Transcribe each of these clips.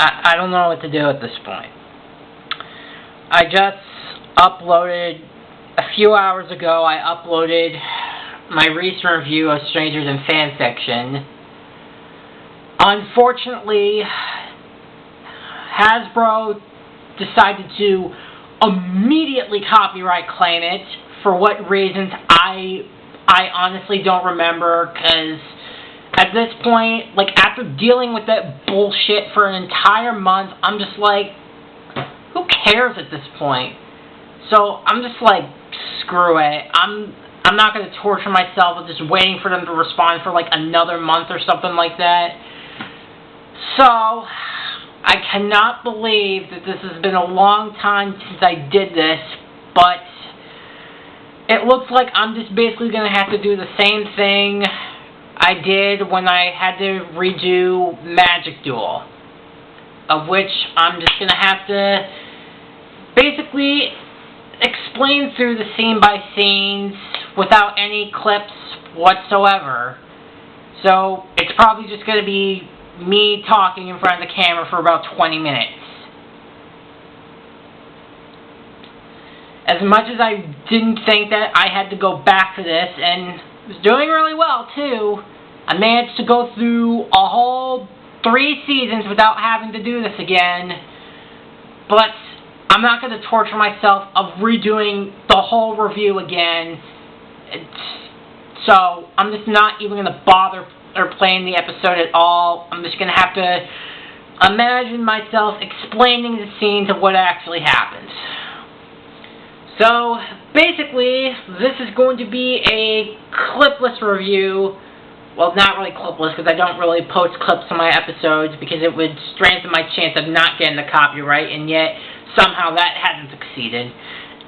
I don't know what to do at this point. I just uploaded, a few hours ago, I uploaded my recent review of Strangers in Fanfiction. Unfortunately, Hasbro decided to immediately copyright claim it. For what reasons, I honestly don't remember, because at this point, like, after dealing with that bullshit for an entire month, I'm just like, who cares at this point? So I'm just like, screw it. I'm not going to torture myself with just waiting for them to respond for like another month or something like that. So I cannot believe that this has been a long time since I did this, but it looks like I'm just basically going to have to do the same thing I did when I had to redo Magic Duel, of which I'm just going to have to basically explain through the scene by scenes without any clips whatsoever. So it's probably just going to be me talking in front of the camera for about 20 minutes. As much as I didn't think that I had to go back to this, and was doing really well too, I managed to go through a whole 3 seasons without having to do this again. But I'm not going to torture myself of redoing the whole review again. So I'm just not even going to bother or playing the episode at all. I'm just going to have to imagine myself explaining the scenes of what actually happened. So basically, this is going to be a clipless review. Well, not really clipless, because I don't really post clips on my episodes, because it would strengthen my chance of not getting the copyright, and yet somehow that hasn't succeeded.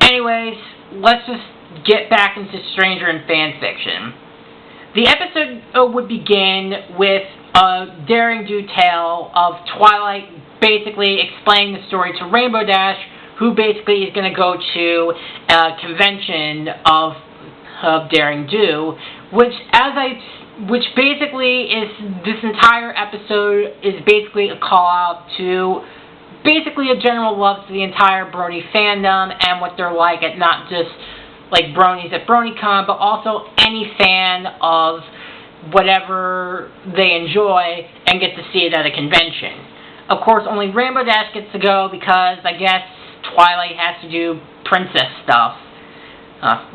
Anyways, let's just get back into Stranger in Fanfiction. The episode would begin with a daring do tale of Twilight basically explaining the story to Rainbow Dash, who basically is going to go to a convention of Daring Do, which basically is, this entire episode is basically a call out to basically a general love to the entire Brony fandom and what they're like at not just like Bronies at BronyCon, but also any fan of whatever they enjoy and get to see it at a convention. Of course, only Rainbow Dash gets to go because I guess Twilight has to do princess stuff.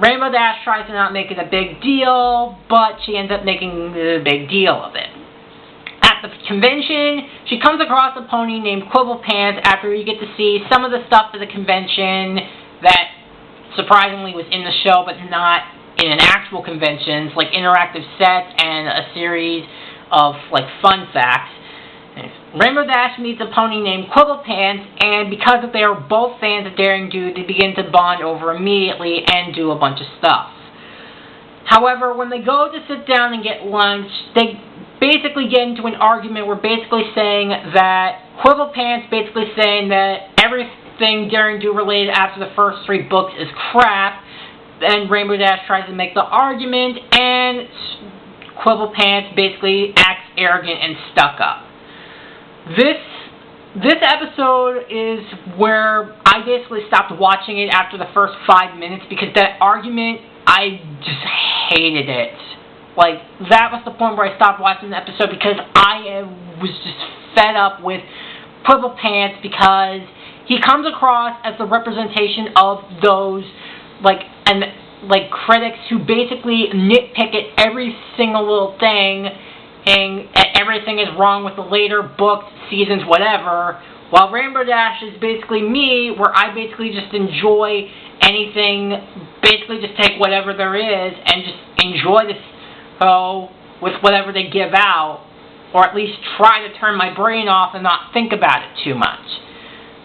Rainbow Dash tries to not make it a big deal, but she ends up making a big deal of it. At the convention, she comes across a pony named Quibble Pants after you get to see some of the stuff at the convention that surprisingly was in the show but not in an actual convention, like interactive sets and a series of like fun facts. Rainbow Dash meets a pony named Quibble Pants, and because they are both fans of Daring Do, they begin to bond over immediately and do a bunch of stuff. However, when they go to sit down and get lunch, they basically get into an argument where basically saying that Quibble Pants basically saying that everything Daring Do related after the first 3 books is crap, and Rainbow Dash tries to make the argument, and Quibble Pants basically acts arrogant and stuck up. This episode is where I basically stopped watching it after the first 5 minutes because that argument, I just hated it. Like, that was the point where I stopped watching the episode because I was just fed up with Quibble Pants because he comes across as the representation of those, critics who basically nitpick at every single little thing and everything is wrong with the later books, seasons, whatever, while Rainbow Dash is basically me, where I basically just enjoy anything, basically just take whatever there is and just enjoy the show with whatever they give out, or at least try to turn my brain off and not think about it too much.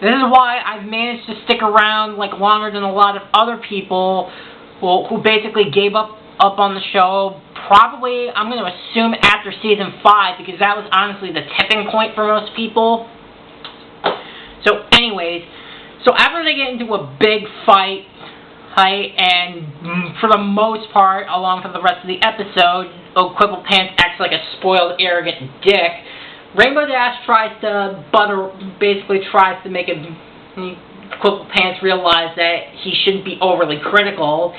This is why I've managed to stick around longer than a lot of other people who basically gave up on the show, probably, I'm going to assume, after Season 5, because that was honestly the tipping point for most people. So anyways, after they get into a big fight, and for the most part, along for the rest of the episode, Quibble Pants acts like a spoiled, arrogant dick, Rainbow Dash tries to make Quibble Pants realize that he shouldn't be overly critical,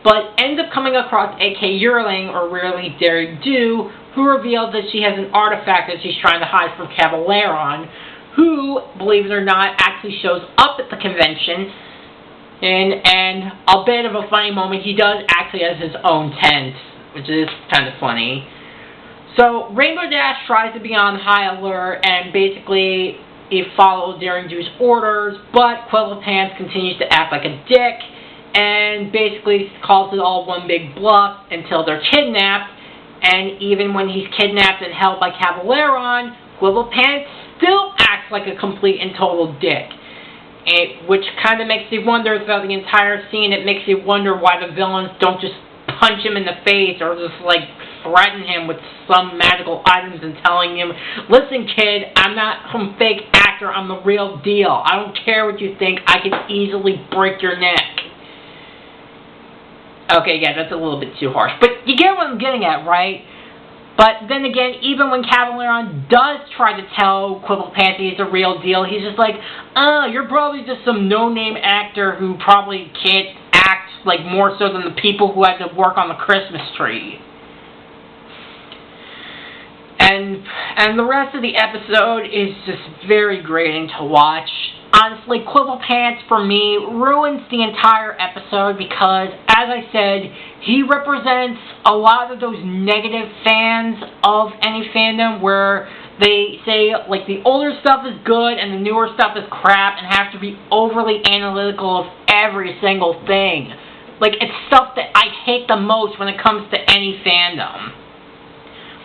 but ends up coming across AK Yearling, or really Daring Do, who reveals that she has an artifact that she's trying to hide from Cavaleron, who, believe it or not, actually shows up at the convention. And a bit of a funny moment, he does actually have his own tent, which is kind of funny. So Rainbow Dash tries to be on high alert and basically he follows Daring Do's orders, but Quibble Pants continues to act like a dick and basically calls it all one big bluff until they're kidnapped. And even when he's kidnapped and held by Cavaleron, Quibble Pants still acts like a complete and total dick. Which kind of makes you wonder throughout the entire scene. It makes you wonder why the villains don't just punch him in the face or just like threaten him with some magical items and telling him, listen kid, I'm not some fake actor, I'm the real deal. I don't care what you think, I can easily break your neck. Okay, yeah, that's a little bit too harsh. But you get what I'm getting at, right? But then again, even when Cavaleron does try to tell Quibble Pants he's the real deal, he's just like, you're probably just some no-name actor who probably can't act like more so than the people who had to work on the Christmas tree. And the rest of the episode is just very grating to watch. Honestly, Quibble Pants, for me, ruins the entire episode because, as I said, he represents a lot of those negative fans of any fandom where they say, like, the older stuff is good and the newer stuff is crap and have to be overly analytical of every single thing. Like, it's stuff that I hate the most when it comes to any fandom.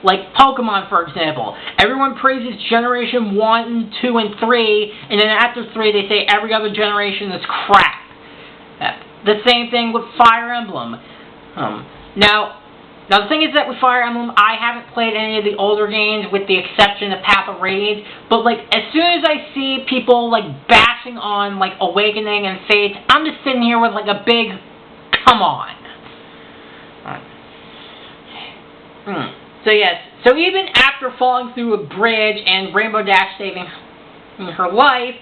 Like Pokemon, for example. Everyone praises Generation 1, 2, and 3, and then after 3 they say every other generation is crap. The same thing with Fire Emblem. Now the thing is that with Fire Emblem, I haven't played any of the older games with the exception of Path of Radiance, but like as soon as I see people like bashing on like Awakening and Fates, I'm just sitting here with like a big come on. So yes, so even after falling through a bridge and Rainbow Dash saving her life,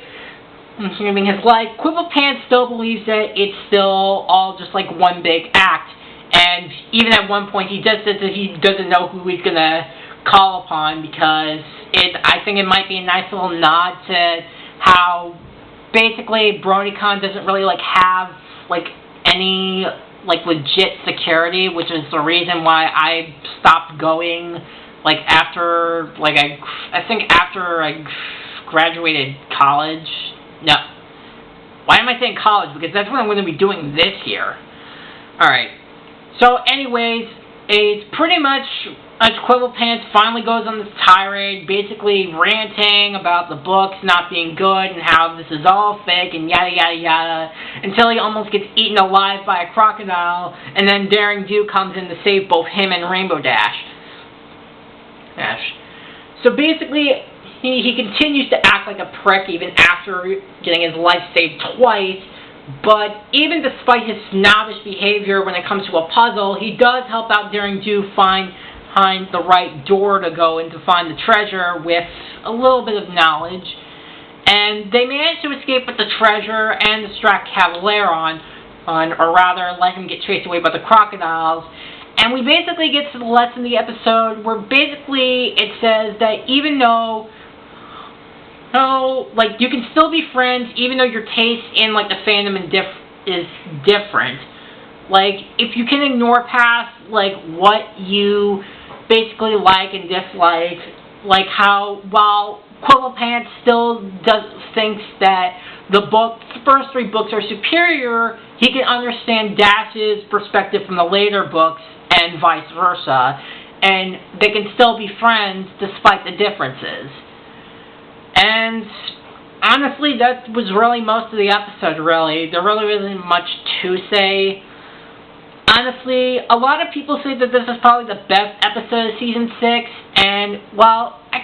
saving his life, Quibble Pants still believes that it's still all just like one big act. And even at one point he just says that he doesn't know who he's going to call upon because I think it might be a nice little nod to how basically BronyCon doesn't really like have like any like legit security, which is the reason why I stopped going like after like I think after I graduated college. No. Why am I saying college? Because that's what I'm going to be doing this year. Alright. So anyways, it's pretty much as Quibble Pants finally goes on this tirade, basically ranting about the books not being good and how this is all fake and yada yada yada, until he almost gets eaten alive by a crocodile, and then Daring Do comes in to save both him and Rainbow Dash. So basically, he continues to act like a prick even after getting his life saved twice, but even despite his snobbish behavior when it comes to a puzzle, he does help out Daring Do find the right door to go and to find the treasure with a little bit of knowledge. And they manage to escape with the treasure and distract Cavaleron, or rather let him get chased away by the crocodiles. And we basically get to the lesson of the episode where basically it says that even though like you can still be friends even though your taste in like the fandom is different. Like if you can ignore past like what you basically like and dislike, like how while Quibble Pants still thinks that the first 3 books are superior, he can understand Dash's perspective from the later books and vice versa, and they can still be friends despite the differences. And honestly, that was really most of the episode, really. There really wasn't much to say. Honestly, a lot of people say that this is probably the best episode of Season 6, and, well, I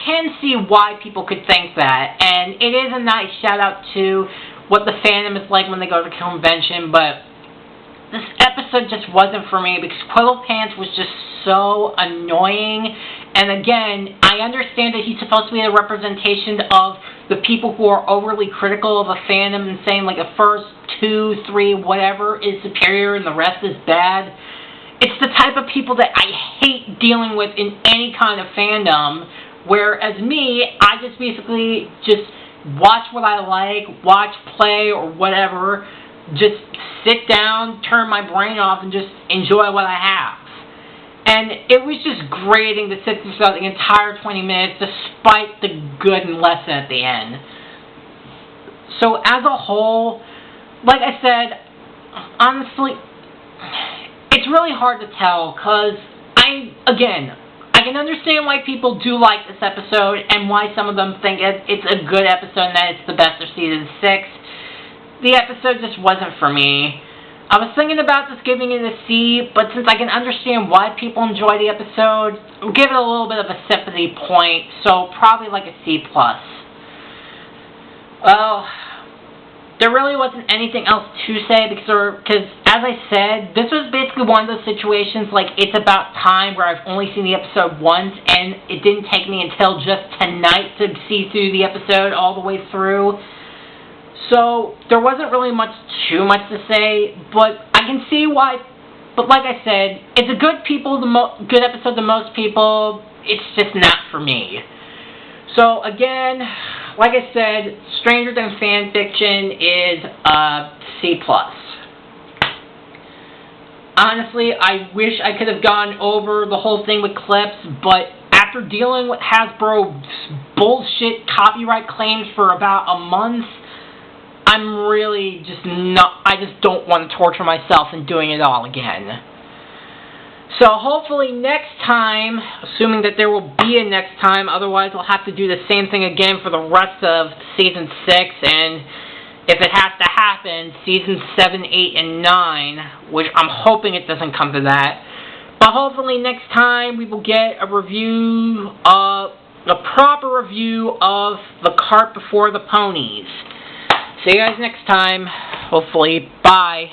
can see why people could think that, and it is a nice shout-out to what the fandom is like when they go to convention, but this episode just wasn't for me because Quibble Pants was just so annoying And again, I understand that he's supposed to be a representation of the people who are overly critical of a fandom and saying like the first 2, 3, whatever is superior and the rest is bad. It's the type of people that I hate dealing with in any kind of fandom, whereas me, I just basically just watch what I like, watch, play, or whatever, just sit down, turn my brain off, and just enjoy what I have. And it was just grating to sit through the entire 20 minutes, despite the good and lesson at the end. So as a whole, like I said, honestly, it's really hard to tell, because I can understand why people do like this episode, and why some of them think it's a good episode and that it's the best of Season 6. The episode just wasn't for me. I was thinking about just giving it a C, but since I can understand why people enjoy the episode, I'll give it a little bit of a sympathy point, so probably like a C+. Well, there really wasn't anything else to say, because as I said, this was basically one of those situations like It's About Time, where I've only seen the episode once, and it didn't take me until just tonight to see through the episode all the way through. So, there wasn't really too much to say, but I can see why. But like I said, it's a good episode to most people. It's just not for me. So again, like I said, Stranger Than Fanfiction is a C+. Honestly, I wish I could have gone over the whole thing with clips, but after dealing with Hasbro's bullshit copyright claims for about a month, I'm really I just don't want to torture myself in doing it all again. So hopefully next time, assuming that there will be a next time, otherwise I'll have to do the same thing again for the rest of Season 6, and if it has to happen, Season 7, 8, and 9, which I'm hoping it doesn't come to that. But hopefully next time we will get a review, a proper review of The Cart Before the Ponies. See you guys next time. Hopefully. Bye.